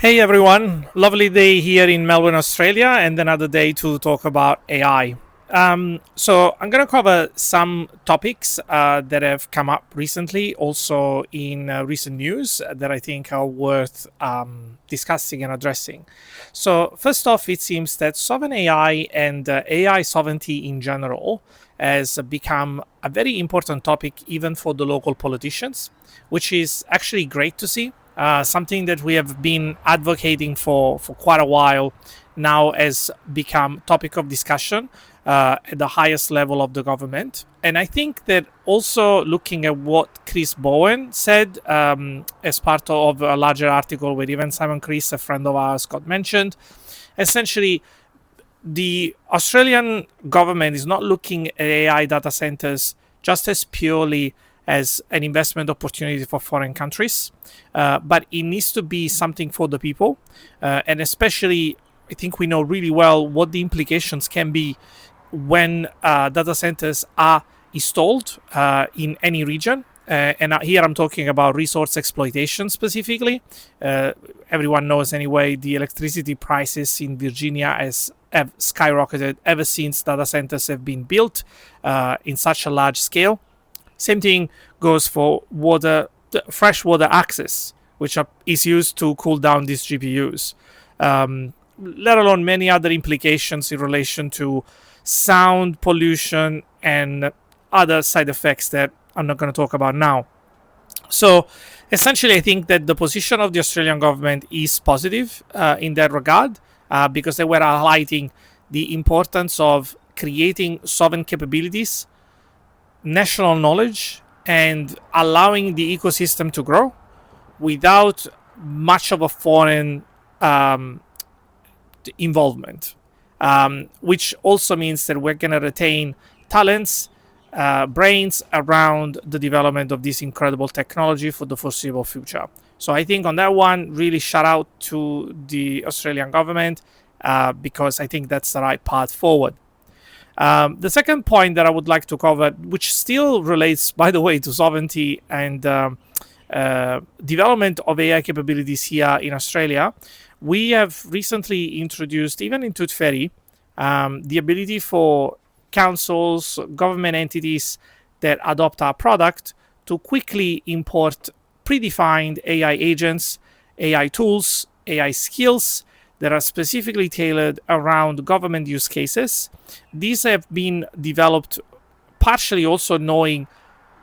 Hey everyone, lovely day here in Melbourne, Australia, and another day to talk about AI. So, I'm going to cover some topics that have come up recently, also in recent news, that I think are worth discussing and addressing. So, first off, it seems that sovereign AI and AI sovereignty in general has become a very important topic even for the local politicians, which is actually great to see. Something that we have been advocating for quite a while now has become topic of discussion at the highest level of the government. And I think that also looking at what Chris Bowen said as part of a larger article where even Simon Chris, a friend of ours, got mentioned, essentially the Australian government is not looking at AI data centers just as purely as an investment opportunity for foreign countries, but it needs to be something for the people. And especially, I think we know really well what the implications can be when data centers are installed in any region. And here I'm talking about resource exploitation specifically. Everyone knows anyway the electricity prices in Virginia have skyrocketed ever since data centers have been built in such a large scale. Same thing goes for freshwater access, which is used to cool down these GPUs, let alone many other implications in relation to sound pollution and other side effects that I'm not going to talk about now. So essentially, I think that the position of the Australian government is positive in that regard because they were highlighting the importance of creating sovereign capabilities, national knowledge, and allowing the ecosystem to grow without much of a foreign involvement, which also means that we're going to retain talents, brains around the development of this incredible technology for the foreseeable future. So I think on that one, really shout out to the Australian government because I think that's the right path forward. The second point that I would like to cover, which still relates, by the way, to sovereignty and development of AI capabilities here in Australia, we have recently introduced, even in ToothFairy, the ability for councils, government entities that adopt our product to quickly import predefined AI agents, AI tools, AI skills that are specifically tailored around government use cases. These have been developed partially also knowing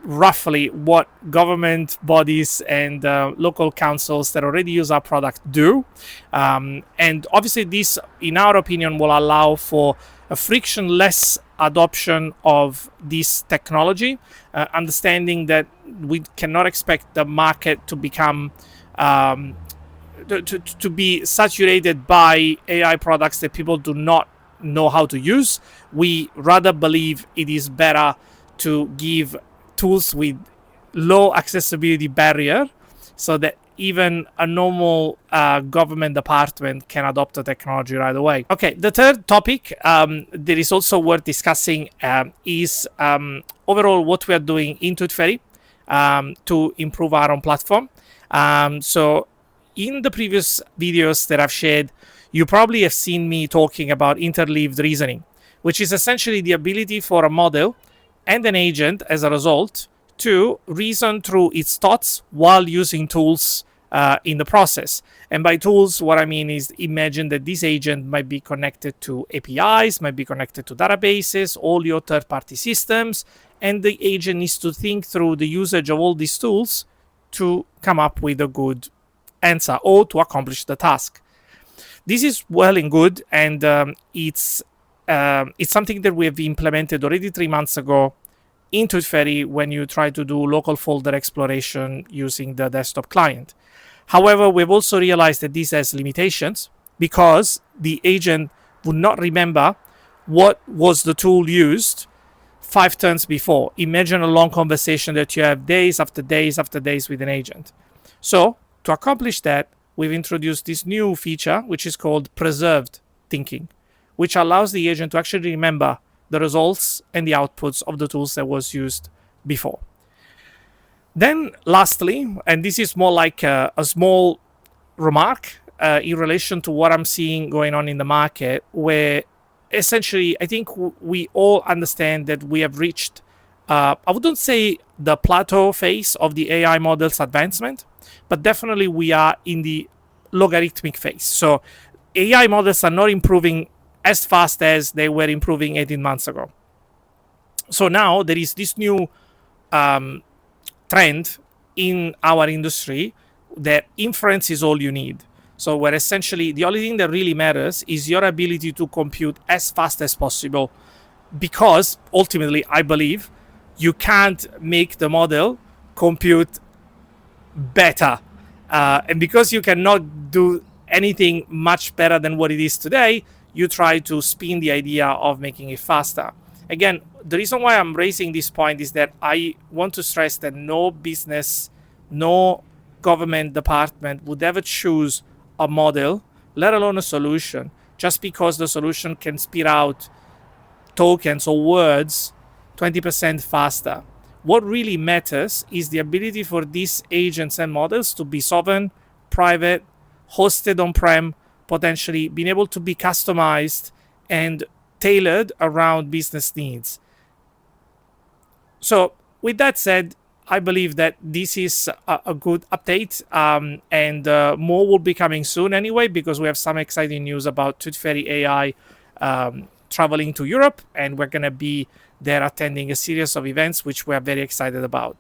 roughly what government bodies and local councils that already use our product do. And obviously this, in our opinion, will allow for a frictionless adoption of this technology, understanding that we cannot expect the market to become to be saturated by AI products that people do not know how to use. We rather believe it is better to give tools with low accessibility barrier so that even a normal government department can adopt the technology right away. Okay, the third topic that is also worth discussing is overall what we are doing in ToothFairy to improve our own platform. So in the previous videos that I've shared, you probably have seen me talking about interleaved reasoning, which is essentially the ability for a model and an agent, as a result, to reason through its thoughts while using tools in the process. And by tools, what I mean is imagine that this agent might be connected to APIs, might be connected to databases, all your third-party systems, and the agent needs to think through the usage of all these tools to come up with a good answer or to accomplish the task. This is well and good, and it's something that we have implemented already 3 months ago in ToothFairy when you try to do local folder exploration using the desktop client. However, we've also realized that this has limitations because the agent would not remember what was the tool used 5 turns before. Imagine a long conversation that you have days after days after days with an agent. So to accomplish that, we've introduced this new feature, which is called preserved thinking, which allows the agent to actually remember the results and the outputs of the tools that was used before. Then lastly, and this is more like a small remark, in relation to what I'm seeing going on in the market, where essentially I think we all understand that we have reached, I wouldn't say the plateau phase of the AI models advancement, but definitely we are in the logarithmic phase. So AI models are not improving as fast as they were improving 18 months ago. So now there is this new trend in our industry that inference is all you need. So where essentially the only thing that really matters is your ability to compute as fast as possible, because ultimately I believe you can't make the model compute better. And because you cannot do anything much better than what it is today, you try to spin the idea of making it faster. Again, the reason why I'm raising this point is that I want to stress that no business, no government department would ever choose a model, let alone a solution, just because the solution can spit out tokens or words 20% faster. What really matters is the ability for these agents and models to be sovereign, private, hosted on-prem, potentially being able to be customized and tailored around business needs. So with that said, I believe that this is a good update, and more will be coming soon anyway, because we have some exciting news about ToothFairyAI traveling to Europe, and we're going to be there attending a series of events which we are very excited about.